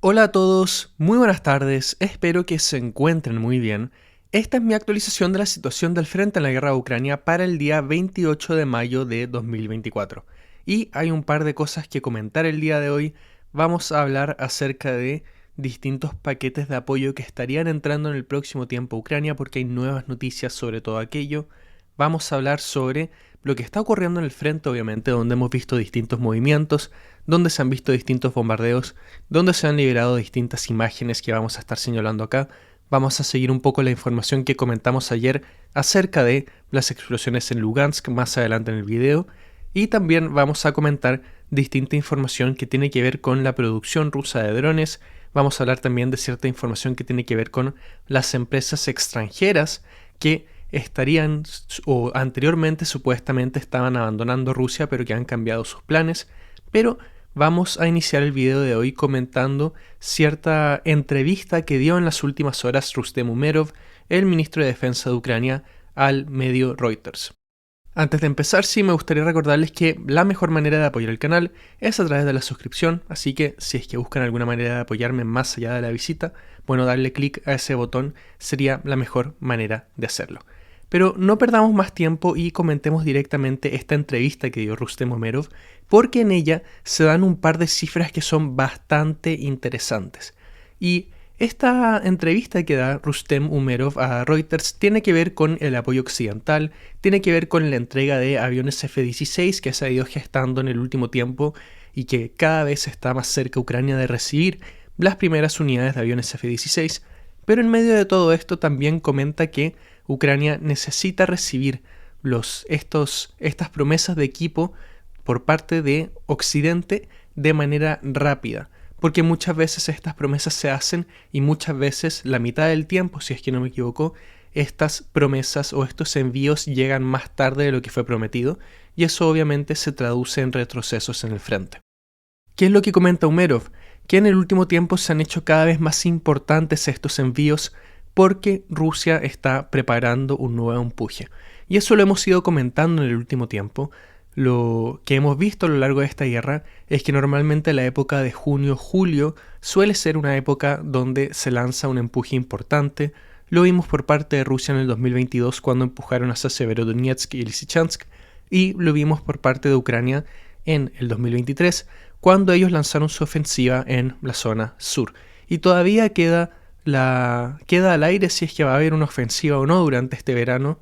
Hola a todos, muy buenas tardes, espero que se encuentren muy bien. Esta es mi actualización de la situación del frente en la guerra de Ucrania para el día 28 de mayo de 2024. Y hay un par de cosas que comentar el día de hoy. Vamos a hablar acerca de distintos paquetes de apoyo que estarían entrando en el próximo tiempo a Ucrania porque hay nuevas noticias sobre todo aquello. Vamos a hablar sobre lo que está ocurriendo en el frente, obviamente, donde hemos visto distintos movimientos, donde se han visto distintos bombardeos, donde se han liberado distintas imágenes que vamos a estar señalando acá. Vamos a seguir un poco la información que comentamos ayer acerca de las explosiones en Lugansk más adelante en el video. Y también vamos a comentar distinta información que tiene que ver con la producción rusa de drones. Vamos a hablar también de cierta información que tiene que ver con las empresas extranjeras que estarían o anteriormente supuestamente estaban abandonando Rusia pero que han cambiado sus planes. Pero vamos a iniciar el video de hoy comentando cierta entrevista que dio en las últimas horas Rustem Umerov, el ministro de Defensa de Ucrania, al medio Reuters. Antes de empezar, sí me gustaría recordarles que la mejor manera de apoyar el canal es a través de la suscripción, así que si es que buscan alguna manera de apoyarme más allá de la visita, bueno, darle clic a ese botón sería la mejor manera de hacerlo. Pero no perdamos más tiempo y comentemos directamente esta entrevista que dio Rustem Umerov, porque en ella se dan un par de cifras que son bastante interesantes. Y esta entrevista que da Rustem Umerov a Reuters tiene que ver con el apoyo occidental, tiene que ver con la entrega de aviones F-16 que se ha ido gestando en el último tiempo y que cada vez está más cerca Ucrania de recibir las primeras unidades de aviones F-16, pero en medio de todo esto también comenta que Ucrania necesita recibir estas promesas de equipo por parte de Occidente de manera rápida, porque muchas veces estas promesas se hacen y muchas veces la mitad del tiempo, si es que no me equivoco, estas promesas o estos envíos llegan más tarde de lo que fue prometido y eso obviamente se traduce en retrocesos en el frente. ¿Qué es lo que comenta Umerov? Que en el último tiempo se han hecho cada vez más importantes estos envíos porque Rusia está preparando un nuevo empuje. Y eso lo hemos ido comentando en el último tiempo. Lo que hemos visto a lo largo de esta guerra es que normalmente la época de junio-julio suele ser una época donde se lanza un empuje importante. Lo vimos por parte de Rusia en el 2022 cuando empujaron hacia Severodonetsk y Lysychansk, y lo vimos por parte de Ucrania en el 2023 cuando ellos lanzaron su ofensiva en la zona sur. Y todavía queda al aire si es que va a haber una ofensiva o no durante este verano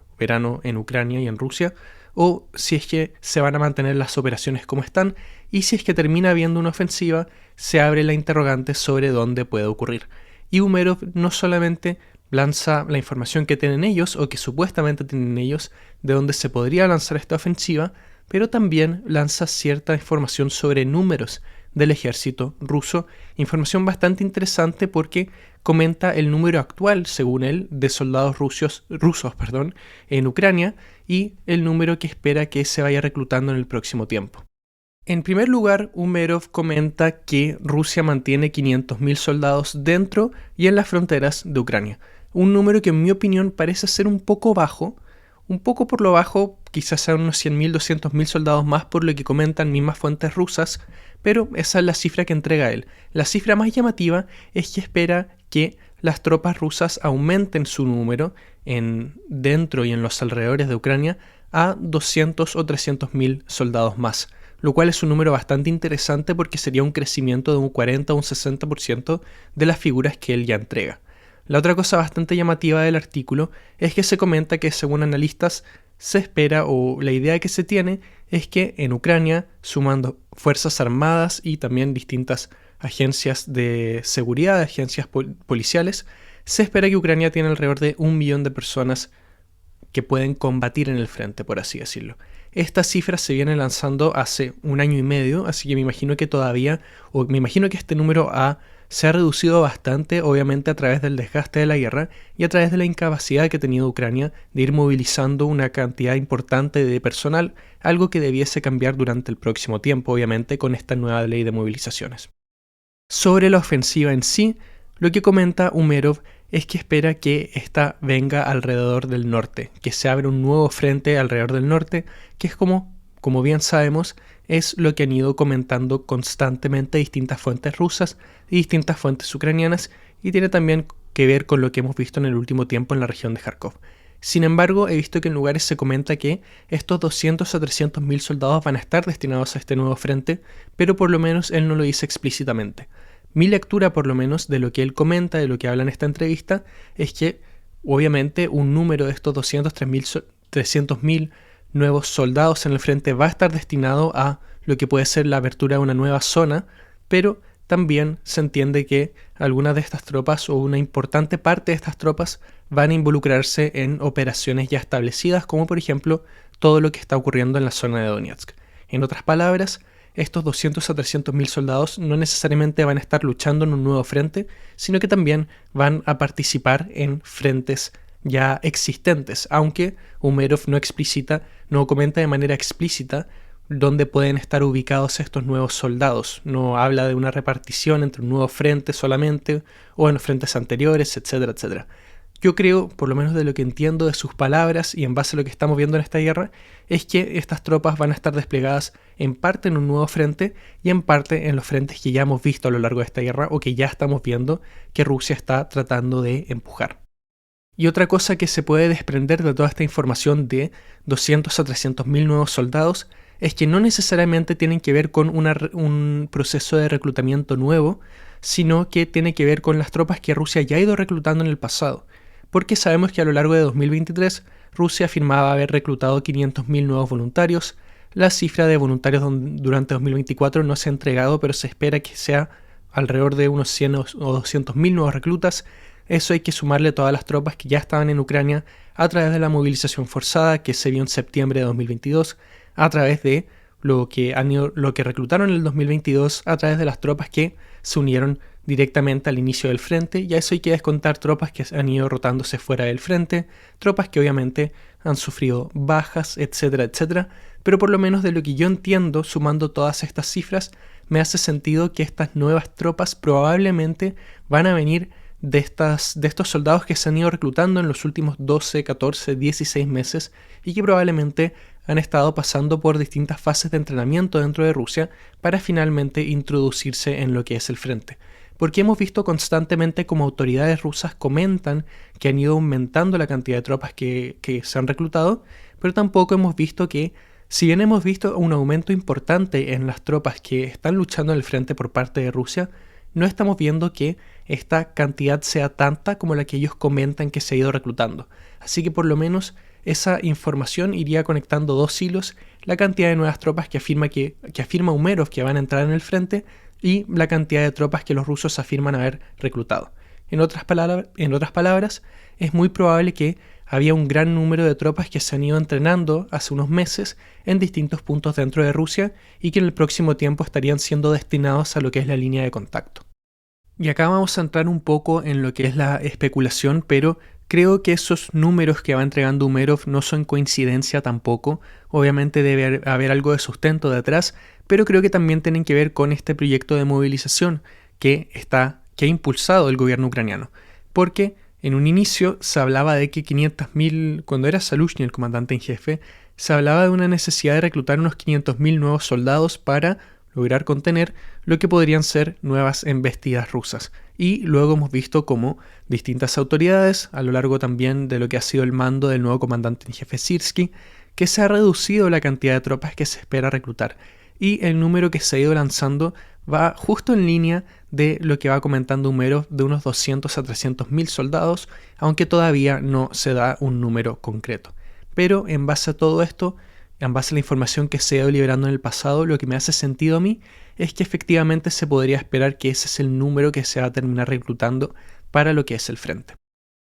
en Ucrania y en Rusia, o si es que se van a mantener las operaciones como están, y si es que termina habiendo una ofensiva, se abre la interrogante sobre dónde puede ocurrir. Y Umerov no solamente lanza la información que tienen ellos, o que supuestamente tienen ellos, de dónde se podría lanzar esta ofensiva, pero también lanza cierta información sobre números del ejército ruso, información bastante interesante porque comenta el número actual, según él, de soldados rusos en Ucrania y el número que espera que se vaya reclutando en el próximo tiempo. En primer lugar, Umerov comenta que Rusia mantiene 500.000 soldados dentro y en las fronteras de Ucrania, un número que en mi opinión parece ser un poco bajo, un poco por lo bajo, quizás sean unos 100.000, 200.000 soldados más por lo que comentan mismas fuentes rusas, pero esa es la cifra que entrega él. La cifra más llamativa es que espera que las tropas rusas aumenten su número dentro y en los alrededores de Ucrania a 200 o 300.000 soldados más, lo cual es un número bastante interesante porque sería un crecimiento de un 40 o un 60% de las figuras que él ya entrega. La otra cosa bastante llamativa del artículo es que se comenta que según analistas se espera o la idea que se tiene es que en Ucrania, sumando fuerzas armadas y también distintas agencias de seguridad, agencias policiales, se espera que Ucrania tiene alrededor de 1 millón de personas que pueden combatir en el frente, por así decirlo. Estas cifras se vienen lanzando hace 1 año y medio, así que me imagino que este número se ha reducido bastante, obviamente a través del desgaste de la guerra y a través de la incapacidad que ha tenido Ucrania de ir movilizando una cantidad importante de personal, algo que debiese cambiar durante el próximo tiempo, obviamente, con esta nueva ley de movilizaciones. Sobre la ofensiva en sí, lo que comenta Umerov es que espera que esta venga alrededor del norte, que se abra un nuevo frente alrededor del norte, que es como bien sabemos, es lo que han ido comentando constantemente distintas fuentes rusas y distintas fuentes ucranianas, y tiene también que ver con lo que hemos visto en el último tiempo en la región de Kharkov. Sin embargo, he visto que en lugares se comenta que estos 200 a 300 mil soldados van a estar destinados a este nuevo frente, pero por lo menos él no lo dice explícitamente. Mi lectura, por lo menos, de lo que él comenta, de lo que habla en esta entrevista, es que obviamente un número de estos 300 mil nuevos soldados en el frente va a estar destinado a lo que puede ser la apertura de una nueva zona, pero también se entiende que algunas de estas tropas o una importante parte de estas tropas van a involucrarse en operaciones ya establecidas, como por ejemplo todo lo que está ocurriendo en la zona de Donetsk. En otras palabras, estos 200 a 300 mil soldados no necesariamente van a estar luchando en un nuevo frente, sino que también van a participar en frentes ya existentes, aunque Umerov no comenta de manera explícita dónde pueden estar ubicados estos nuevos soldados. No habla de una repartición entre un nuevo frente solamente o en los frentes anteriores, etcétera, etcétera. Yo creo, por lo menos de lo que entiendo de sus palabras y en base a lo que estamos viendo en esta guerra, es que estas tropas van a estar desplegadas en parte en un nuevo frente y en parte en los frentes que ya hemos visto a lo largo de esta guerra o que ya estamos viendo que Rusia está tratando de empujar. Y otra cosa que se puede desprender de toda esta información de 200 a 300 mil nuevos soldados es que no necesariamente tienen que ver con un proceso de reclutamiento nuevo, sino que tiene que ver con las tropas que Rusia ya ha ido reclutando en el pasado. Porque sabemos que a lo largo de 2023 Rusia afirmaba haber reclutado 500 mil nuevos voluntarios. La cifra de voluntarios durante 2024 no se ha entregado, pero se espera que sea alrededor de unos 100 o 200 mil nuevos reclutas. Eso hay que sumarle todas las tropas que ya estaban en Ucrania a través de la movilización forzada que se vio en septiembre de 2022, a través de lo que reclutaron en el 2022, a través de las tropas que se unieron directamente al inicio del frente, y a eso hay que descontar tropas que han ido rotándose fuera del frente, tropas que obviamente han sufrido bajas, etcétera, etcétera, pero por lo menos de lo que yo entiendo, sumando todas estas cifras, me hace sentido que estas nuevas tropas probablemente van a venir de estos soldados que se han ido reclutando en los últimos 12, 14, 16 meses y que probablemente han estado pasando por distintas fases de entrenamiento dentro de Rusia para finalmente introducirse en lo que es el frente. Porque hemos visto constantemente como autoridades rusas comentan que han ido aumentando la cantidad de tropas que se han reclutado, pero tampoco hemos visto que, si bien hemos visto un aumento importante en las tropas que están luchando en el frente por parte de Rusia, no estamos viendo que esta cantidad sea tanta como la que ellos comentan que se ha ido reclutando. Así que por lo menos esa información iría conectando dos hilos, la cantidad de nuevas tropas que afirma Umerov que van a entrar en el frente y la cantidad de tropas que los rusos afirman haber reclutado. En otras palabras, es muy probable que había un gran número de tropas que se han ido entrenando hace unos meses en distintos puntos dentro de Rusia y que en el próximo tiempo estarían siendo destinados a lo que es la línea de contacto. Y acá vamos a entrar un poco en lo que es la especulación, pero creo que esos números que va entregando Umerov no son coincidencia tampoco. Obviamente debe haber algo de sustento detrás, pero creo que también tienen que ver con este proyecto de movilización que ha impulsado el gobierno ucraniano. Porque en un inicio se hablaba de que 500.000, cuando era Zaluzhny el comandante en jefe, se hablaba de una necesidad de reclutar unos 500.000 nuevos soldados para lograr contener lo que podrían ser nuevas embestidas rusas. Y luego hemos visto cómo distintas autoridades, a lo largo también de lo que ha sido el mando del nuevo comandante en jefe Syrskyi, que se ha reducido la cantidad de tropas que se espera reclutar. Y el número que se ha ido lanzando va justo en línea de lo que va comentando Umerov de unos 200 a 300 mil soldados, aunque todavía no se da un número concreto. Pero en base a todo esto, en base a la información que se ha ido liberando en el pasado, lo que me hace sentido a mí es que efectivamente se podría esperar que ese es el número que se va a terminar reclutando para lo que es el frente.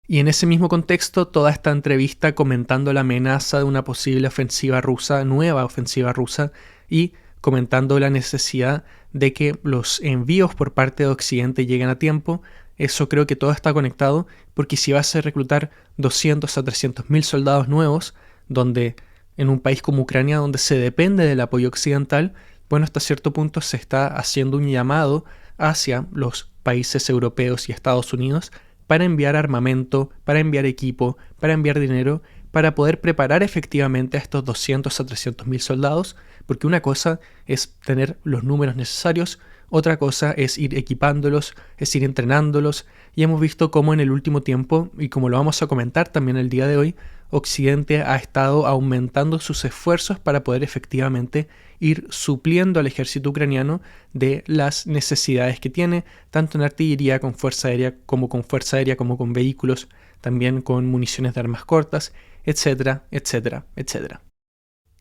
Y en ese mismo contexto, toda esta entrevista comentando la amenaza de una posible ofensiva rusa, nueva ofensiva rusa, y comentando la necesidad de que los envíos por parte de Occidente lleguen a tiempo, eso creo que todo está conectado, porque si vas a reclutar 200 a 300 mil soldados nuevos, donde en un país como Ucrania, donde se depende del apoyo occidental, bueno, hasta cierto punto se está haciendo un llamado hacia los países europeos y Estados Unidos para enviar armamento, para enviar equipo, para enviar dinero, para poder preparar efectivamente a estos 200 a 300 mil soldados, Porque una cosa es tener los números necesarios, otra cosa es ir equipándolos, es ir entrenándolos, y hemos visto cómo en el último tiempo, y como lo vamos a comentar también el día de hoy, Occidente ha estado aumentando sus esfuerzos para poder efectivamente ir supliendo al ejército ucraniano de las necesidades que tiene, tanto en artillería, con fuerza aérea, como con vehículos, también con municiones de armas cortas, etcétera, etcétera, etcétera.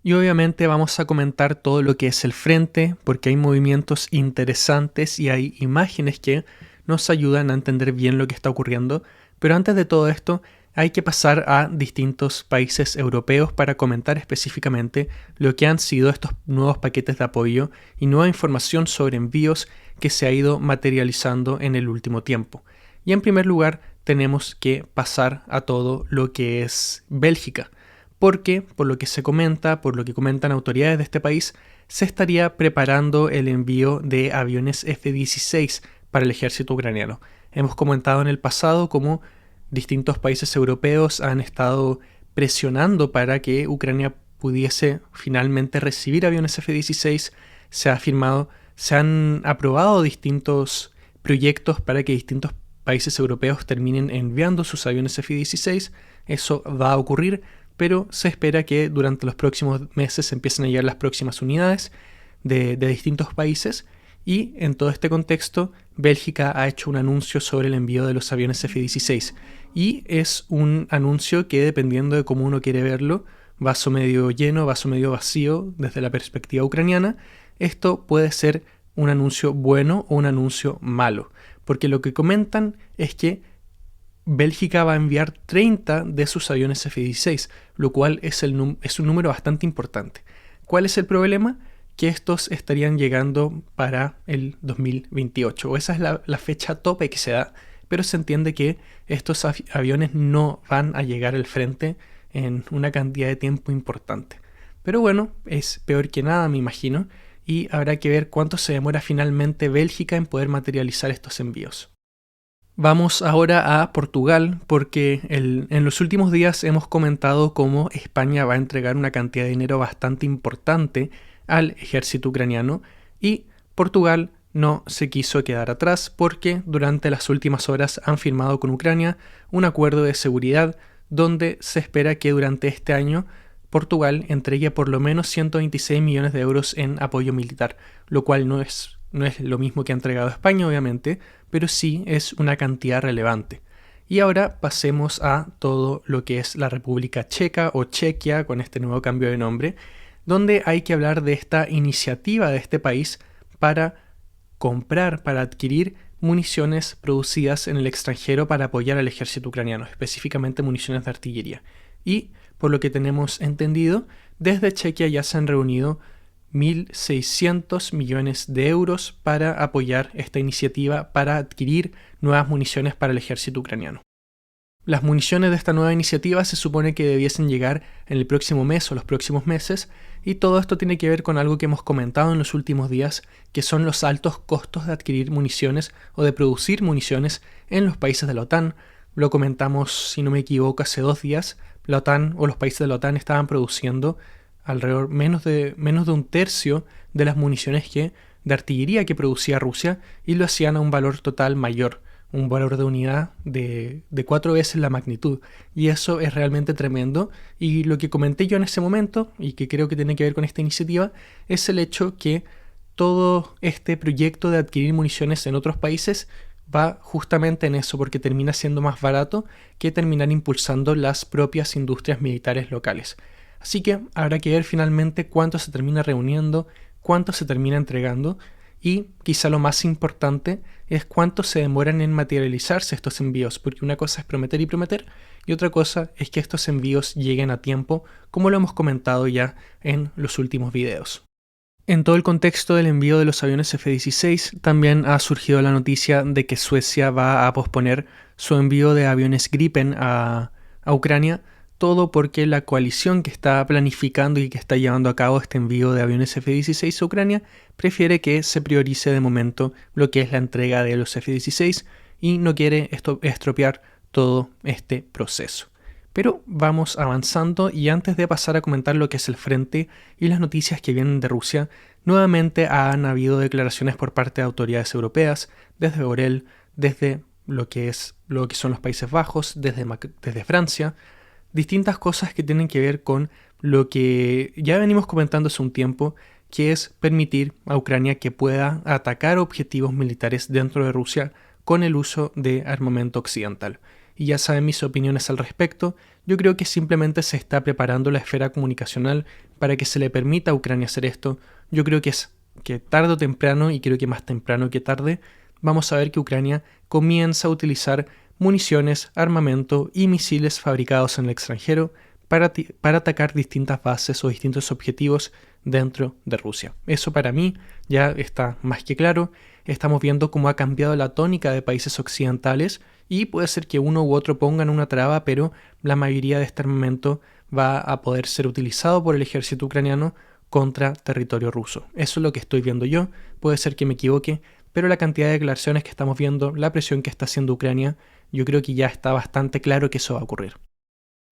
Y obviamente vamos a comentar todo lo que es el frente, porque hay movimientos interesantes y hay imágenes que nos ayudan a entender bien lo que está ocurriendo. Pero antes de todo esto, hay que pasar a distintos países europeos para comentar específicamente lo que han sido estos nuevos paquetes de apoyo y nueva información sobre envíos que se ha ido materializando en el último tiempo. Y en primer lugar, tenemos que pasar a todo lo que es Bélgica, porque, por lo que se comenta, por lo que comentan autoridades de este país, se estaría preparando el envío de aviones F-16 para el ejército ucraniano. Hemos comentado en el pasado cómo distintos países europeos han estado presionando para que Ucrania pudiese finalmente recibir aviones F-16. Se han aprobado distintos proyectos para que distintos países europeos terminen enviando sus aviones F-16. Eso va a ocurrir, pero se espera que durante los próximos meses empiecen a llegar las próximas unidades de distintos países. Y en todo este contexto, Bélgica ha hecho un anuncio sobre el envío de los aviones F-16. Y es un anuncio que, dependiendo de cómo uno quiere verlo, vaso medio lleno, vaso medio vacío, desde la perspectiva ucraniana, esto puede ser un anuncio bueno o un anuncio malo. Porque lo que comentan es que Bélgica va a enviar 30 de sus aviones F-16, lo cual es un número bastante importante. ¿Cuál es el problema? Que estos estarían llegando para el 2028, o esa es la fecha tope que se da, pero se entiende que estos aviones no van a llegar al frente en una cantidad de tiempo importante. Pero bueno, es peor que nada, me imagino, y habrá que ver cuánto se demora finalmente Bélgica en poder materializar estos envíos. Vamos ahora a Portugal, porque en los últimos días hemos comentado cómo España va a entregar una cantidad de dinero bastante importante al ejército ucraniano, y Portugal no se quiso quedar atrás porque durante las últimas horas han firmado con Ucrania un acuerdo de seguridad donde se espera que durante este año Portugal entregue por lo menos 126 millones de euros en apoyo militar, lo cual no es lo mismo que ha entregado España, obviamente, pero sí es una cantidad relevante. Y ahora pasemos a todo lo que es la República Checa o Chequia, con este nuevo cambio de nombre, donde hay que hablar de esta iniciativa de este país para comprar, para adquirir municiones producidas en el extranjero para apoyar al ejército ucraniano, específicamente municiones de artillería. Y, por lo que tenemos entendido, desde Chequia ya se han reunido 1.600 millones de euros para apoyar esta iniciativa para adquirir nuevas municiones para el ejército ucraniano. Las municiones de esta nueva iniciativa se supone que debiesen llegar en el próximo mes o los próximos meses, y todo esto tiene que ver con algo que hemos comentado en los últimos días, que son los altos costos de adquirir municiones o de producir municiones en los países de la OTAN. Lo comentamos, si no me equivoco, hace 2 días. La OTAN o los países de la OTAN estaban produciendo alrededor menos de un tercio de las municiones de artillería que producía Rusia, y lo hacían a un valor total mayor, un valor de unidad de 4 veces la magnitud, y eso es realmente tremendo. Y lo que comenté yo en ese momento, y que creo que tiene que ver con esta iniciativa, es el hecho que todo este proyecto de adquirir municiones en otros países va justamente en eso, porque termina siendo más barato que terminar impulsando las propias industrias militares locales. Así que habrá que ver finalmente cuánto se termina reuniendo, cuánto se termina entregando, y quizá lo más importante es cuánto se demoran en materializarse estos envíos, porque una cosa es prometer y prometer, y otra cosa es que estos envíos lleguen a tiempo, como lo hemos comentado ya en los últimos videos. En todo el contexto del envío de los aviones F-16, también ha surgido la noticia de que Suecia va a posponer su envío de aviones Gripen a Ucrania, todo porque la coalición que está planificando y que está llevando a cabo este envío de aviones F-16 a Ucrania prefiere que se priorice de momento lo que es la entrega de los F-16 y no quiere estropear todo este proceso. Pero vamos avanzando y antes de pasar a comentar lo que es el frente y las noticias que vienen de Rusia, nuevamente han habido declaraciones por parte de autoridades europeas, desde Borrell, desde lo que son los Países Bajos, desde Francia, distintas cosas que tienen que ver con lo que ya venimos comentando hace un tiempo, que es permitir a Ucrania que pueda atacar objetivos militares dentro de Rusia con el uso de armamento occidental. Y ya saben mis opiniones al respecto, yo creo que simplemente se está preparando la esfera comunicacional para que se le permita a Ucrania hacer esto. Yo creo que tarde o temprano, y creo que más temprano que tarde, vamos a ver que Ucrania comienza a utilizar municiones, armamento y misiles fabricados en el extranjero para atacar distintas bases o distintos objetivos dentro de Rusia. Eso para mí ya está más que claro. Estamos viendo cómo ha cambiado la tónica de países occidentales y puede ser que uno u otro pongan una traba, pero la mayoría de este armamento va a poder ser utilizado por el ejército ucraniano contra territorio ruso. Eso es lo que estoy viendo yo, puede ser que me equivoque, pero la cantidad de declaraciones que estamos viendo, la presión que está haciendo Ucrania, yo creo que ya está bastante claro que eso va a ocurrir.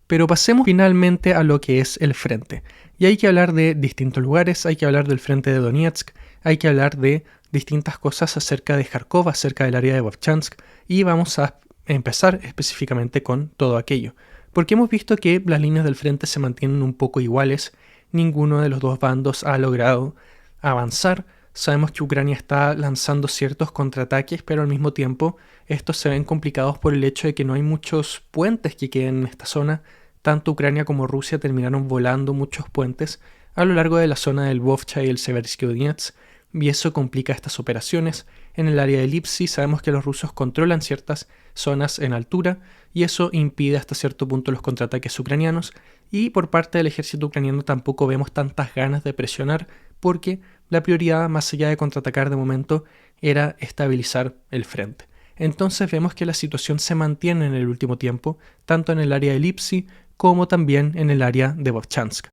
Pero pasemos finalmente a lo que es el frente. Y hay que hablar de distintos lugares, hay que hablar del frente de Donetsk, hay que hablar de distintas cosas acerca de Kharkov, acerca del área de Vovchansk, y vamos a empezar específicamente con todo aquello. Porque hemos visto que las líneas del frente se mantienen un poco iguales, ninguno de los dos bandos ha logrado avanzar. Sabemos que Ucrania está lanzando ciertos contraataques, pero al mismo tiempo estos se ven complicados por el hecho de que no hay muchos puentes que queden en esta zona. Tanto Ucrania como Rusia terminaron volando muchos puentes a lo largo de la zona del Vovcha y el Seversky Donetsk, y eso complica estas operaciones. En el área de Lipsy sabemos que los rusos controlan ciertas zonas en altura y eso impide hasta cierto punto los contraataques ucranianos, y por parte del ejército ucraniano tampoco vemos tantas ganas de presionar porque la prioridad, más allá de contraatacar de momento, era estabilizar el frente. Entonces vemos que la situación se mantiene en el último tiempo, tanto en el área de Lipsy como también en el área de Vovchansk.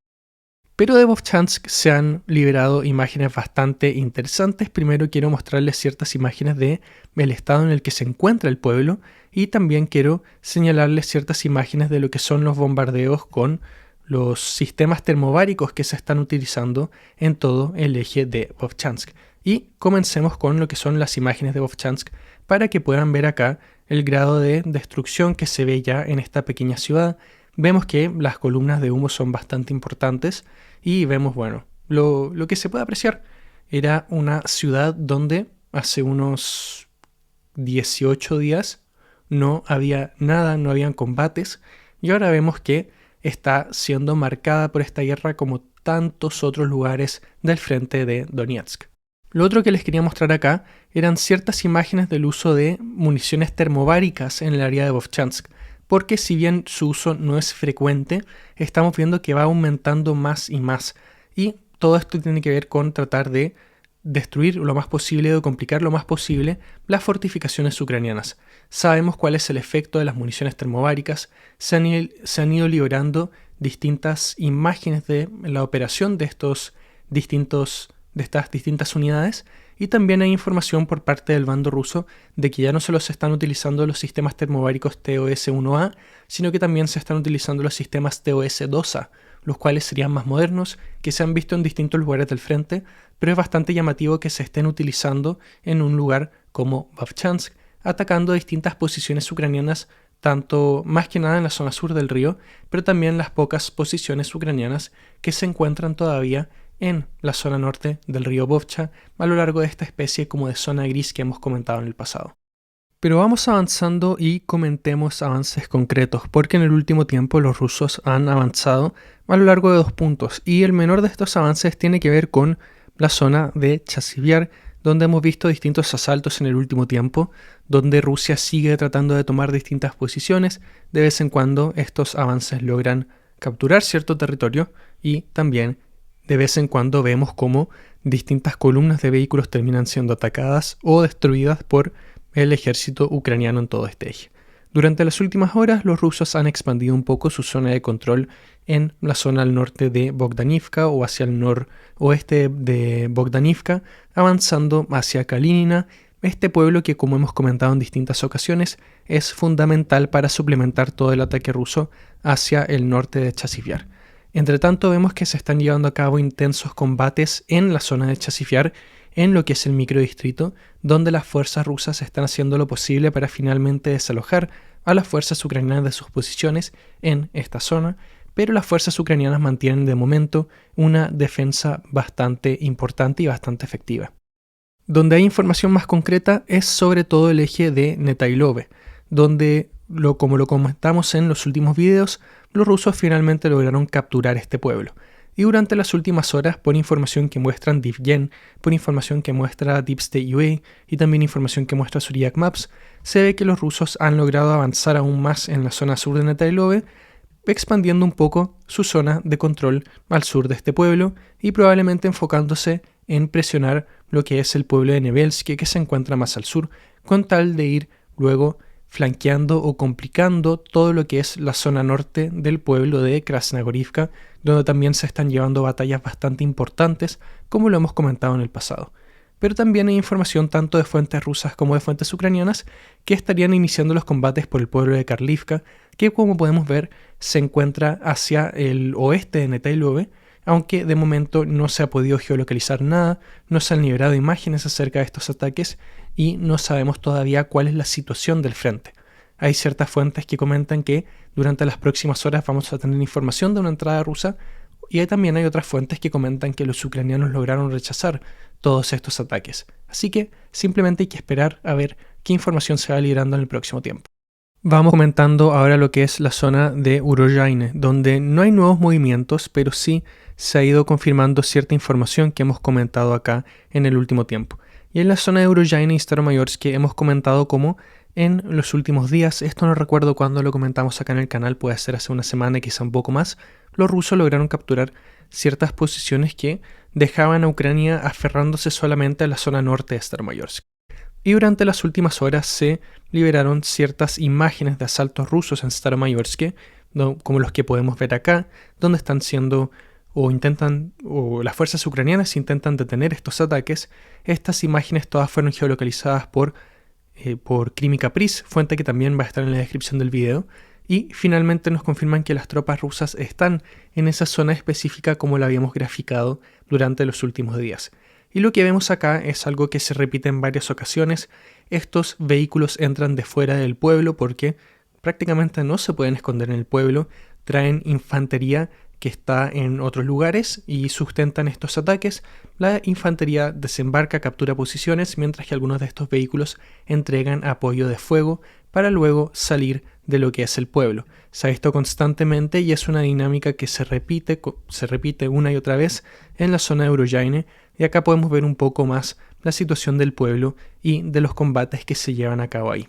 Pero de Vovchansk se han liberado imágenes bastante interesantes. Primero quiero mostrarles ciertas imágenes del estado en el que se encuentra el pueblo y también quiero señalarles ciertas imágenes de lo que son los bombardeos con los sistemas termobáricos que se están utilizando en todo el eje de Vovchansk. Y comencemos con lo que son las imágenes de Vovchansk para que puedan ver acá el grado de destrucción que se ve ya en esta pequeña ciudad. Vemos que las columnas de humo son bastante importantes y vemos, bueno, lo que se puede apreciar. Era una ciudad donde hace unos 18 días no había nada, no habían combates, y ahora vemos que está siendo marcada por esta guerra como tantos otros lugares del frente de Donetsk. Lo otro que les quería mostrar acá eran ciertas imágenes del uso de municiones termobáricas en el área de Vovchansk, porque si bien su uso no es frecuente, estamos viendo que va aumentando más y más, y todo esto tiene que ver con tratar de destruir lo más posible o complicar lo más posible las fortificaciones ucranianas. Sabemos cuál es el efecto de las municiones termobáricas, se han ido liberando distintas imágenes de la operación de estas distintas unidades, y también hay información por parte del bando ruso de que ya no solo se están utilizando los sistemas termobáricos TOS-1A, sino que también se están utilizando los sistemas TOS-2A, los cuales serían más modernos, que se han visto en distintos lugares del frente, pero es bastante llamativo que se estén utilizando en un lugar como Vovchansk, atacando distintas posiciones ucranianas, tanto más que nada en la zona sur del río, pero también las pocas posiciones ucranianas que se encuentran todavía en la zona norte del río Vovcha, a lo largo de esta especie como de zona gris que hemos comentado en el pasado. Pero vamos avanzando y comentemos avances concretos, porque en el último tiempo los rusos han avanzado a lo largo de 2 puntos, y el menor de estos avances tiene que ver con la zona de Chasiviar, donde hemos visto distintos asaltos en el último tiempo, donde Rusia sigue tratando de tomar distintas posiciones. De vez en cuando estos avances logran capturar cierto territorio, y también de vez en cuando vemos cómo distintas columnas de vehículos terminan siendo atacadas o destruidas por el ejército ucraniano en todo este eje. Durante las últimas horas, los rusos han expandido un poco su zona de control en la zona al norte de Bogdanivka o hacia el noroeste de Bogdanivka, avanzando hacia Kalinina, Este pueblo que, como hemos comentado en distintas ocasiones, es fundamental para suplementar todo el ataque ruso hacia el norte de Chasiv-Yar. Entre tanto, vemos que se están llevando a cabo intensos combates en la zona de Chasiv-Yar, en lo que es el microdistrito, donde las fuerzas rusas están haciendo lo posible para finalmente desalojar a las fuerzas ucranianas de sus posiciones en esta zona, pero las fuerzas ucranianas mantienen de momento una defensa bastante importante y bastante efectiva. Donde hay información más concreta es sobre todo el eje de Netailove, donde, como lo comentamos en los últimos videos, los rusos finalmente lograron capturar este pueblo. Y durante las últimas horas, por información que muestran DivGen, por información que muestra Deep State UA y también información que muestra Zodiac Maps, se ve que los rusos han logrado avanzar aún más en la zona sur de Netailove, expandiendo un poco su zona de control al sur de este pueblo y probablemente enfocándose en presionar lo que es el pueblo de Nebelsky, que se encuentra más al sur, con tal de ir luego flanqueando o complicando todo lo que es la zona norte del pueblo de Krasnogorivka, donde también se están llevando batallas bastante importantes, como lo hemos comentado en el pasado. Pero también hay información tanto de fuentes rusas como de fuentes ucranianas que estarían iniciando los combates por el pueblo de Karlivka, que como podemos ver se encuentra hacia el oeste de Netailove, aunque de momento no se ha podido geolocalizar nada, no se han liberado imágenes acerca de estos ataques y no sabemos todavía cuál es la situación del frente. Hay ciertas fuentes que comentan que durante las próximas horas vamos a tener información de una entrada rusa y también hay otras fuentes que comentan que los ucranianos lograron rechazar todos estos ataques. Así que simplemente hay que esperar a ver qué información se va liberando en el próximo tiempo. Vamos comentando ahora lo que es la zona de Urojaine, donde no hay nuevos movimientos, pero sí se ha ido confirmando cierta información que hemos comentado acá en el último tiempo. Y en la zona de Urojaine y Staromayorsk hemos comentado cómo en los últimos días, esto no recuerdo cuándo lo comentamos acá en el canal, puede ser hace una semana, quizá un poco más, los rusos lograron capturar ciertas posiciones que dejaban a Ucrania aferrándose solamente a la zona norte de Staromayorsk. Y durante las últimas horas se liberaron ciertas imágenes de asaltos rusos en Staromayorsk, como los que podemos ver acá, donde están siendo o las fuerzas ucranianas intentan detener estos ataques. Estas imágenes todas fueron geolocalizadas por Krimi Caprice, fuente que también va a estar en la descripción del video, y finalmente nos confirman que las tropas rusas están en esa zona específica como la habíamos graficado durante los últimos días. Y lo que vemos acá es algo que se repite en varias ocasiones. Estos vehículos entran de fuera del pueblo porque prácticamente no se pueden esconder en el pueblo, traen infantería que está en otros lugares y sustentan estos ataques. La infantería desembarca, captura posiciones, mientras que algunos de estos vehículos entregan apoyo de fuego para luego salir de lo que es el pueblo. Se ha visto constantemente y es una dinámica que se repite una y otra vez en la zona de Urojaine, y acá podemos ver un poco más la situación del pueblo y de los combates que se llevan a cabo ahí.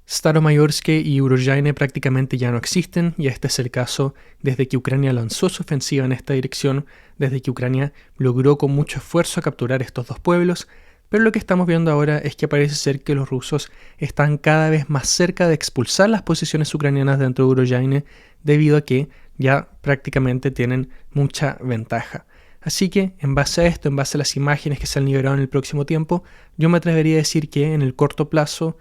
Staromayorsk y Urojaine prácticamente ya no existen, y este es el caso desde que Ucrania lanzó su ofensiva en esta dirección, desde que Ucrania logró con mucho esfuerzo capturar estos dos pueblos, pero lo que estamos viendo ahora es que parece ser que los rusos están cada vez más cerca de expulsar las posiciones ucranianas dentro de Urojaine, debido a que ya prácticamente tienen mucha ventaja. Así que, en base a esto, en base a las imágenes que se han liberado en el próximo tiempo, yo me atrevería a decir que en el corto plazo,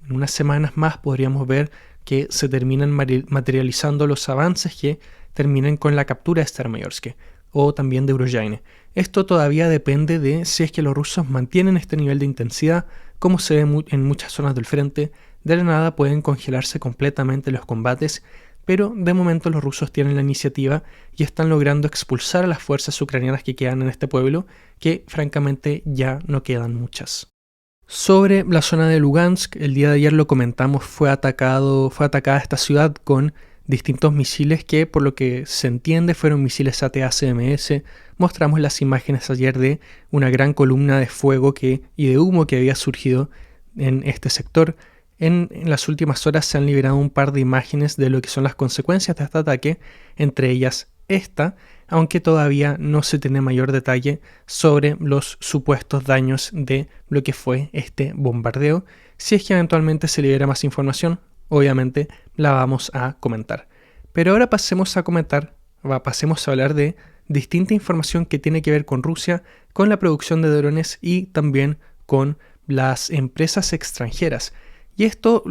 en unas semanas más, podríamos ver que se terminan materializando los avances que terminen con la captura de Staromayorsk o también de Urojaine. Esto todavía depende de si es que los rusos mantienen este nivel de intensidad, como se ve en muchas zonas del frente. De la nada pueden congelarse completamente los combates, pero de momento los rusos tienen la iniciativa y están logrando expulsar a las fuerzas ucranianas que quedan en este pueblo, que francamente ya no quedan muchas. Sobre la zona de Lugansk, el día de ayer lo comentamos, fue atacada esta ciudad con distintos misiles que, por lo que se entiende, fueron misiles AT-ACMS. Mostramos las imágenes ayer de una gran columna de fuego y de humo que había surgido en este sector. En las últimas horas se han liberado un par de imágenes de lo que son las consecuencias de este ataque, entre ellas esta, aunque todavía no se tiene mayor detalle sobre los supuestos daños de lo que fue este bombardeo. Si es que eventualmente se libera más información, obviamente la vamos a comentar. Pero ahora pasemos a hablar de distinta información que tiene que ver con Rusia, con la producción de drones y también con las empresas extranjeras. Y esto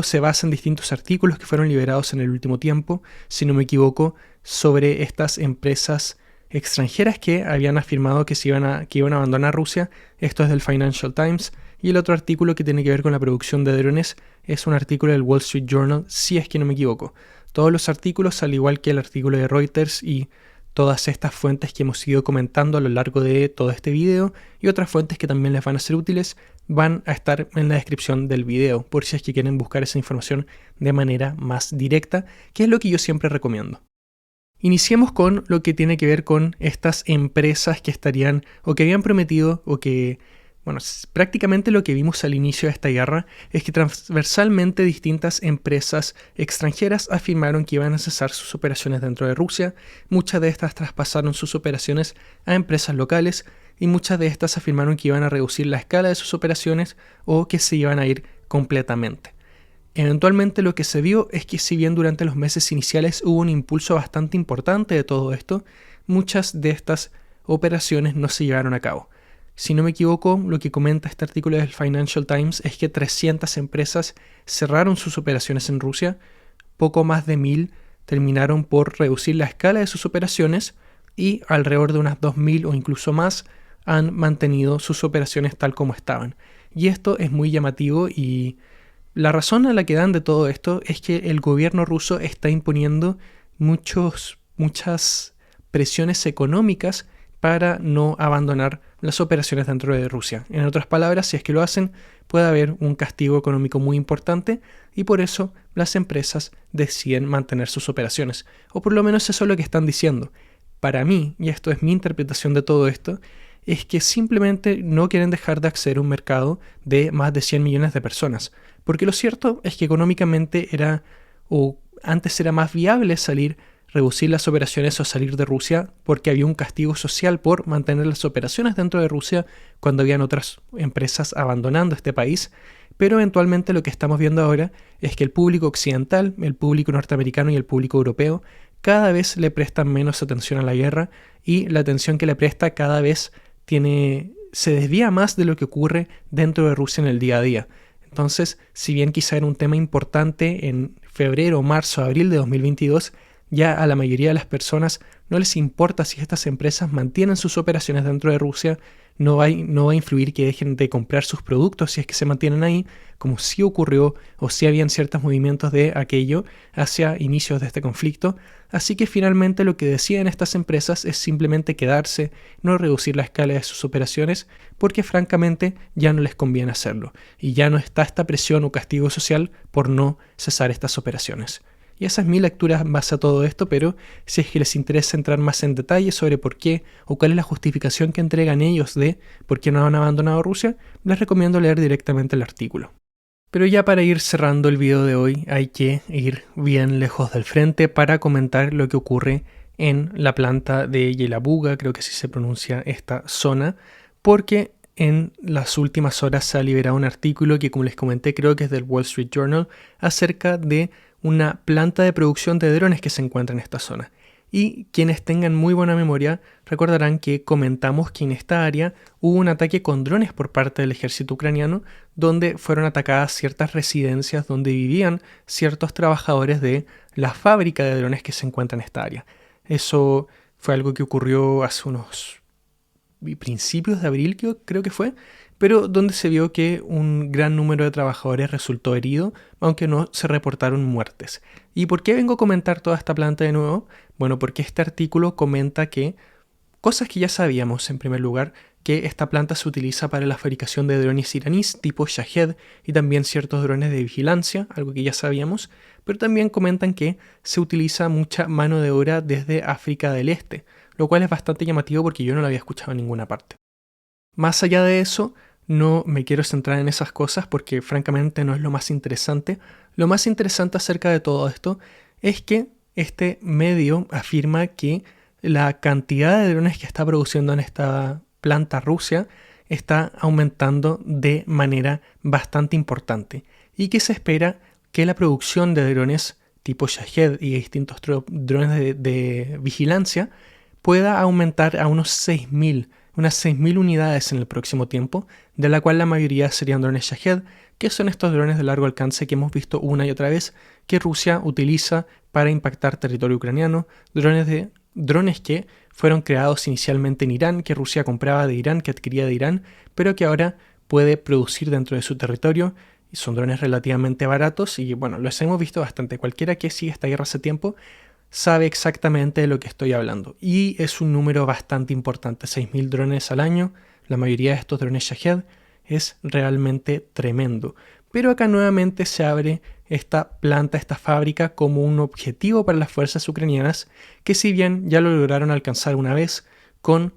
se basa en distintos artículos que fueron liberados en el último tiempo, si no me equivoco, sobre estas empresas extranjeras que habían afirmado que iban a abandonar Rusia. Esto es del Financial Times. Y el otro artículo que tiene que ver con la producción de drones es un artículo del Wall Street Journal, si es que no me equivoco. Todos los artículos, al igual que el artículo de Reuters y todas estas fuentes que hemos ido comentando a lo largo de todo este video y otras fuentes que también les van a ser útiles, van a estar en la descripción del video, por si es que quieren buscar esa información de manera más directa, que es lo que yo siempre recomiendo. Iniciemos con lo que tiene que ver con estas empresas que estarían o que habían prometido o que, bueno, prácticamente lo que vimos al inicio de esta guerra es que transversalmente distintas empresas extranjeras afirmaron que iban a cesar sus operaciones dentro de Rusia. Muchas de estas traspasaron sus operaciones a empresas locales y muchas de estas afirmaron que iban a reducir la escala de sus operaciones o que se iban a ir completamente. Eventualmente lo que se vio es que si bien durante los meses iniciales hubo un impulso bastante importante de todo esto, muchas de estas operaciones no se llevaron a cabo. Si no me equivoco, lo que comenta este artículo del Financial Times es que 300 empresas cerraron sus operaciones en Rusia, poco más de 1000 terminaron por reducir la escala de sus operaciones y alrededor de unas 2000 o incluso más han mantenido sus operaciones tal como estaban. Y esto es muy llamativo y la razón a la que dan de todo esto es que el gobierno ruso está imponiendo muchas presiones económicas para no abandonar las operaciones dentro de Rusia. En otras palabras, si es que lo hacen, puede haber un castigo económico muy importante y por eso las empresas deciden mantener sus operaciones. O por lo menos eso es lo que están diciendo. Para mí, y esto es mi interpretación de todo esto, es que simplemente no quieren dejar de acceder a un mercado de más de 100 millones de personas. Porque lo cierto es que económicamente antes era más viable reducir las operaciones o salir de Rusia porque había un castigo social por mantener las operaciones dentro de Rusia cuando habían otras empresas abandonando este país. Pero eventualmente lo que estamos viendo ahora es que el público occidental, el público norteamericano y el público europeo cada vez le prestan menos atención a la guerra y la atención que le presta cada vez se desvía más de lo que ocurre dentro de Rusia en el día a día. Entonces, si bien quizá era un tema importante en febrero, marzo, abril de 2022, ya a la mayoría de las personas no les importa si estas empresas mantienen sus operaciones dentro de Rusia, no va a influir que dejen de comprar sus productos si es que se mantienen ahí, como sí ocurrió o sí habían ciertos movimientos de aquello hacia inicios de este conflicto. Así que finalmente lo que deciden estas empresas es simplemente quedarse, no reducir la escala de sus operaciones, porque francamente ya no les conviene hacerlo, y ya no está esta presión o castigo social por no cesar estas operaciones. Y esa es mi lectura en base a todo esto, pero si es que les interesa entrar más en detalle sobre por qué o cuál es la justificación que entregan ellos de por qué no han abandonado Rusia, les recomiendo leer directamente el artículo. Pero ya para ir cerrando el video de hoy hay que ir bien lejos del frente para comentar lo que ocurre en la planta de Yelabuga, creo que así se pronuncia esta zona, porque en las últimas horas se ha liberado un artículo que, como les comenté, creo que es del Wall Street Journal, acerca de una planta de producción de drones que se encuentra en esta zona. Y quienes tengan muy buena memoria recordarán que comentamos que en esta área hubo un ataque con drones por parte del ejército ucraniano, donde fueron atacadas ciertas residencias donde vivían ciertos trabajadores de la fábrica de drones que se encuentra en esta área. Eso fue algo que ocurrió hace unos principios de abril, creo que fue, pero donde se vio que un gran número de trabajadores resultó herido, aunque no se reportaron muertes. ¿Y por qué vengo a comentar toda esta planta de nuevo? Bueno, porque este artículo comenta que cosas que ya sabíamos, en primer lugar, que esta planta se utiliza para la fabricación de drones iraníes tipo Shahed y también ciertos drones de vigilancia, algo que ya sabíamos, pero también comentan que se utiliza mucha mano de obra desde África del Este, lo cual es bastante llamativo porque yo no lo había escuchado en ninguna parte. Más allá de eso, no me quiero centrar en esas cosas porque francamente no es lo más interesante. Lo más interesante acerca de todo esto es que este medio afirma que la cantidad de drones que está produciendo en esta planta Rusia está aumentando de manera bastante importante y que se espera que la producción de drones tipo Shahed y distintos drones de vigilancia pueda aumentar a unos 6.000 unas 6.000 unidades en el próximo tiempo, de la cual la mayoría serían drones Shahed, que son estos drones de largo alcance que hemos visto una y otra vez que Rusia utiliza para impactar territorio ucraniano, drones que fueron creados inicialmente en Irán, que Rusia compraba de Irán, que adquiría de Irán, pero que ahora puede producir dentro de su territorio. Y son drones relativamente baratos y bueno, los hemos visto bastante. Cualquiera que sigue esta guerra hace tiempo sabe exactamente de lo que estoy hablando. Y es un número bastante importante, 6.000 drones al año. La mayoría de estos drones Shahed es realmente tremendo. Pero acá nuevamente se abre esta planta, esta fábrica, como un objetivo para las fuerzas ucranianas, que si bien ya lo lograron alcanzar una vez con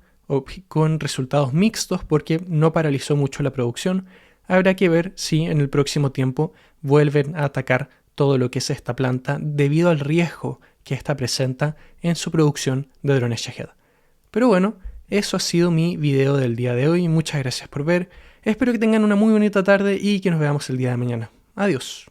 resultados mixtos porque no paralizó mucho la producción, habrá que ver si en el próximo tiempo vuelven a atacar todo lo que es esta planta debido al riesgo que esta presenta en su producción de drones Shahed. Pero bueno, eso ha sido mi video del día de hoy. Muchas gracias por ver. Espero que tengan una muy bonita tarde y que nos veamos el día de mañana. Adiós.